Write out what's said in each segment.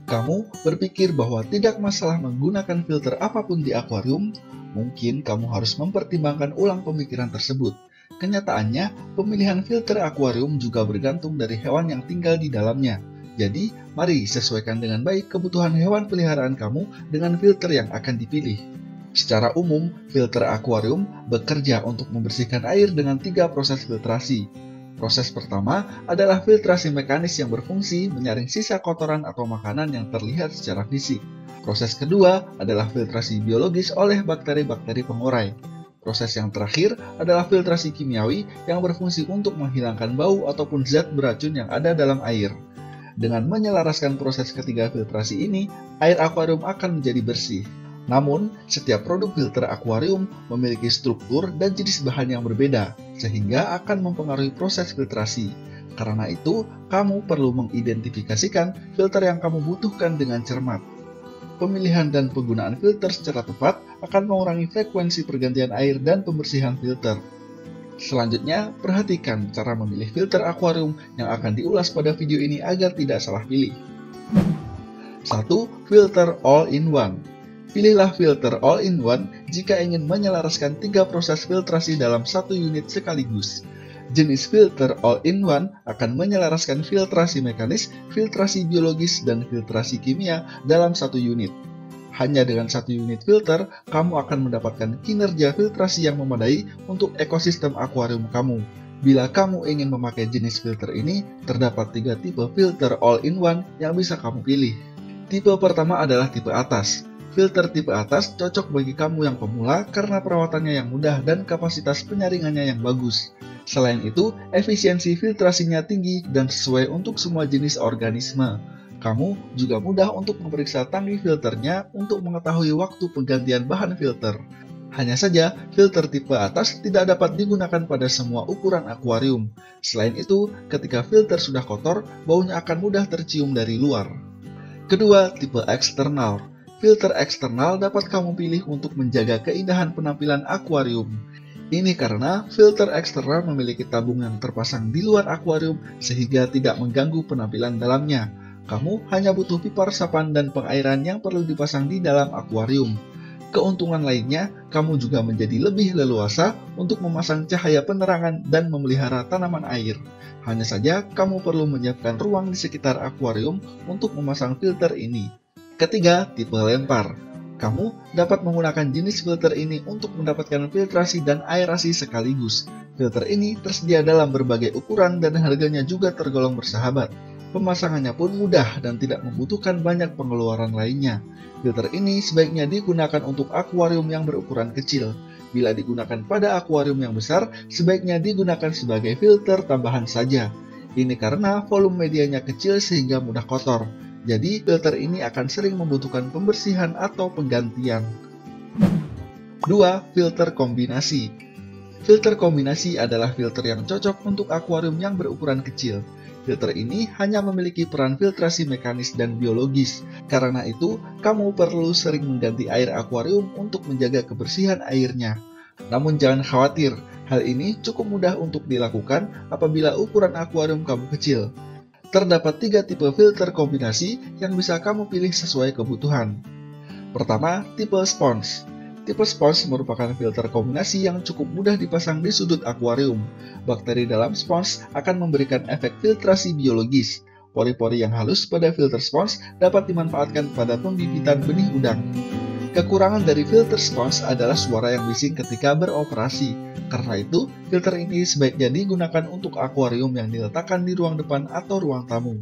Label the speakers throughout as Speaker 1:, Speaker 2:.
Speaker 1: Kamu berpikir bahwa tidak masalah menggunakan filter apapun di akuarium? Mungkin kamu harus mempertimbangkan ulang pemikiran tersebut. Kenyataannya, pemilihan filter akuarium juga bergantung dari hewan yang tinggal di dalamnya. Jadi, mari sesuaikan dengan baik kebutuhan hewan peliharaan kamu dengan filter yang akan dipilih. Secara umum, filter akuarium bekerja untuk membersihkan air dengan 3 proses filtrasi. Proses pertama adalah filtrasi mekanis yang berfungsi menyaring sisa kotoran atau makanan yang terlihat secara fisik. Proses kedua adalah filtrasi biologis oleh bakteri-bakteri pengurai. Proses yang terakhir adalah filtrasi kimiawi yang berfungsi untuk menghilangkan bau ataupun zat beracun yang ada dalam air. Dengan menyelaraskan proses ketiga filtrasi ini, air akuarium akan menjadi bersih. Namun, setiap produk filter akuarium memiliki struktur dan jenis bahan yang berbeda, sehingga akan mempengaruhi proses filtrasi. Karena itu, kamu perlu mengidentifikasikan filter yang kamu butuhkan dengan cermat. Pemilihan dan penggunaan filter secara tepat akan mengurangi frekuensi pergantian air dan pembersihan filter. Selanjutnya, perhatikan cara memilih filter akuarium yang akan diulas pada video ini agar tidak salah pilih. 1. Filter all-in-one. Pilihlah filter all-in-one jika ingin menyelaraskan 3 proses filtrasi dalam satu unit sekaligus. Jenis filter all-in-one akan menyelaraskan filtrasi mekanis, filtrasi biologis, dan filtrasi kimia dalam satu unit. Hanya dengan satu unit filter, kamu akan mendapatkan kinerja filtrasi yang memadai untuk ekosistem akuarium kamu. Bila kamu ingin memakai jenis filter ini, terdapat 3 tipe filter all-in-one yang bisa kamu pilih. Tipe pertama adalah tipe atas. Filter tipe atas cocok bagi kamu yang pemula karena perawatannya yang mudah dan kapasitas penyaringannya yang bagus. Selain itu, efisiensi filtrasinya tinggi dan sesuai untuk semua jenis organisme. Kamu juga mudah untuk memeriksa tangki filternya untuk mengetahui waktu penggantian bahan filter. Hanya saja, filter tipe atas tidak dapat digunakan pada semua ukuran akuarium. Selain itu, ketika filter sudah kotor, baunya akan mudah tercium dari luar. Kedua, tipe eksternal. Filter eksternal dapat kamu pilih untuk menjaga keindahan penampilan akuarium. Ini karena filter eksternal memiliki tabung yang terpasang di luar akuarium sehingga tidak mengganggu penampilan dalamnya. Kamu hanya butuh pipa resapan dan pengairan yang perlu dipasang di dalam akuarium. Keuntungan lainnya, kamu juga menjadi lebih leluasa untuk memasang cahaya penerangan dan memelihara tanaman air. Hanya saja, kamu perlu menyiapkan ruang di sekitar akuarium untuk memasang filter ini. Ketiga, tipe lempar. Kamu dapat menggunakan jenis filter ini untuk mendapatkan filtrasi dan aerasi sekaligus. Filter ini tersedia dalam berbagai ukuran dan harganya juga tergolong bersahabat. Pemasangannya pun mudah dan tidak membutuhkan banyak pengeluaran lainnya. Filter ini sebaiknya digunakan untuk akuarium yang berukuran kecil. Bila digunakan pada akuarium yang besar, sebaiknya digunakan sebagai filter tambahan saja. Ini karena volume medianya kecil sehingga mudah kotor. Jadi, filter ini akan sering membutuhkan pembersihan atau penggantian. 2. Filter kombinasi. Filter kombinasi adalah filter yang cocok untuk akuarium yang berukuran kecil. Filter ini hanya memiliki peran filtrasi mekanis dan biologis. Karena itu, kamu perlu sering mengganti air akuarium untuk menjaga kebersihan airnya. Namun jangan khawatir, hal ini cukup mudah untuk dilakukan apabila ukuran akuarium kamu kecil. Terdapat 3 tipe filter kombinasi yang bisa kamu pilih sesuai kebutuhan. Pertama, tipe spons. Tipe spons merupakan filter kombinasi yang cukup mudah dipasang di sudut akuarium. Bakteri dalam spons akan memberikan efek filtrasi biologis. Pori-pori yang halus pada filter spons dapat dimanfaatkan pada pembibitan benih udang. Kekurangan dari filter spons adalah suara yang bising ketika beroperasi. Karena itu, filter ini sebaiknya digunakan untuk akuarium yang diletakkan di ruang depan atau ruang tamu.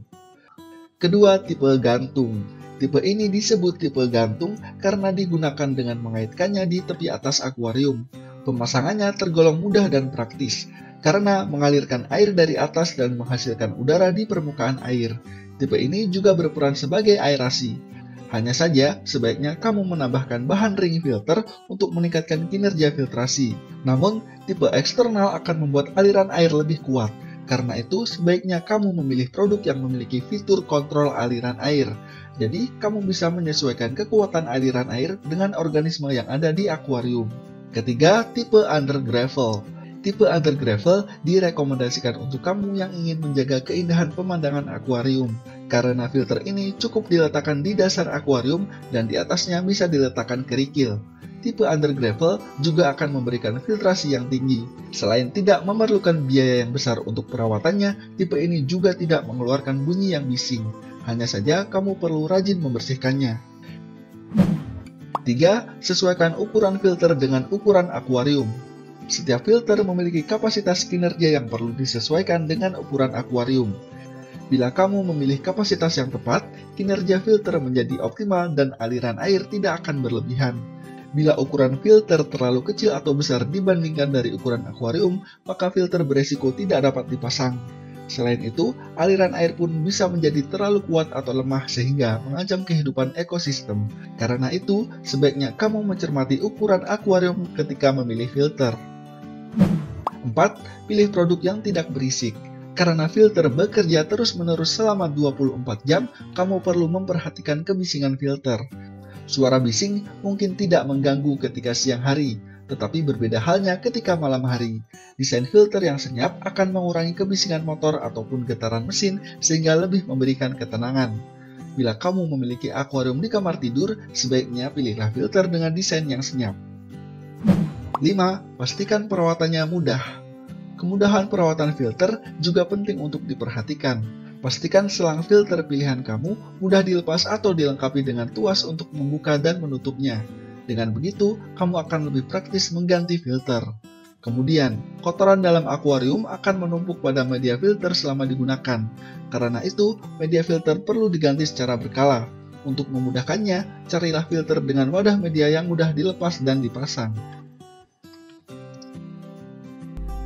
Speaker 1: Kedua, tipe gantung. Tipe ini disebut tipe gantung karena digunakan dengan mengaitkannya di tepi atas akuarium. Pemasangannya tergolong mudah dan praktis, karena mengalirkan air dari atas dan menghasilkan udara di permukaan air. Tipe ini juga berperan sebagai aerasi. Hanya saja, sebaiknya kamu menambahkan bahan ring filter untuk meningkatkan kinerja filtrasi. Namun, tipe eksternal akan membuat aliran air lebih kuat. Karena itu, sebaiknya kamu memilih produk yang memiliki fitur kontrol aliran air. Jadi, kamu bisa menyesuaikan kekuatan aliran air dengan organisme yang ada di akuarium. Ketiga, tipe under gravel. Tipe Other Gravel direkomendasikan untuk kamu yang ingin menjaga keindahan pemandangan akuarium, karena filter ini cukup diletakkan di dasar akuarium dan di atasnya bisa diletakkan kerikil. Tipe Under Gravel juga akan memberikan filtrasi yang tinggi. Selain tidak memerlukan biaya yang besar untuk perawatannya, tipe ini juga tidak mengeluarkan bunyi yang bising. Hanya saja kamu perlu rajin membersihkannya. 3. Sesuaikan ukuran filter dengan ukuran akuarium. Setiap filter memiliki kapasitas kinerja yang perlu disesuaikan dengan ukuran akuarium. Bila kamu memilih kapasitas yang tepat, kinerja filter menjadi optimal dan aliran air tidak akan berlebihan. Bila ukuran filter terlalu kecil atau besar dibandingkan dari ukuran akuarium, maka filter beresiko tidak dapat dipasang. Selain itu, aliran air pun bisa menjadi terlalu kuat atau lemah sehingga mengancam kehidupan ekosistem. Karena itu, sebaiknya kamu mencermati ukuran akuarium ketika memilih filter. 4. Pilih produk yang tidak berisik. Karena filter bekerja terus-menerus selama 24 jam, kamu perlu memperhatikan kebisingan filter. Suara bising mungkin tidak mengganggu ketika siang hari, tetapi berbeda halnya ketika malam hari. Desain filter yang senyap akan mengurangi kebisingan motor ataupun getaran mesin sehingga lebih memberikan ketenangan. Bila kamu memiliki akuarium di kamar tidur, sebaiknya pilihlah filter dengan desain yang senyap. 5. Pastikan perawatannya mudah. Kemudahan perawatan filter juga penting untuk diperhatikan. Pastikan selang filter pilihan kamu mudah dilepas atau dilengkapi dengan tuas untuk membuka dan menutupnya. Dengan begitu, kamu akan lebih praktis mengganti filter. Kemudian, kotoran dalam akuarium akan menumpuk pada media filter selama digunakan. Karena itu, media filter perlu diganti secara berkala. Untuk memudahkannya, carilah filter dengan wadah media yang mudah dilepas dan dipasang.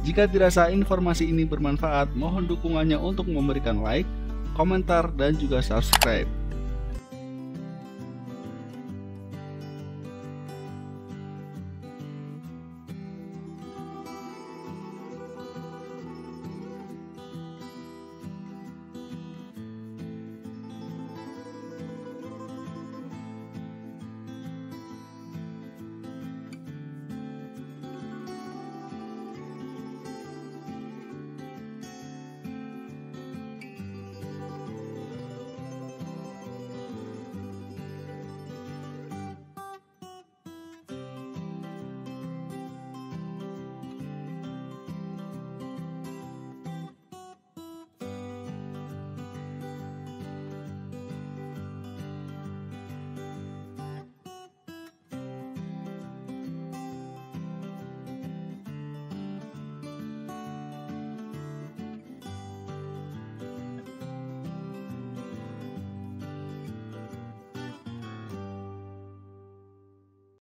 Speaker 1: Jika dirasa informasi ini bermanfaat, mohon dukungannya untuk memberikan like, komentar, dan juga subscribe.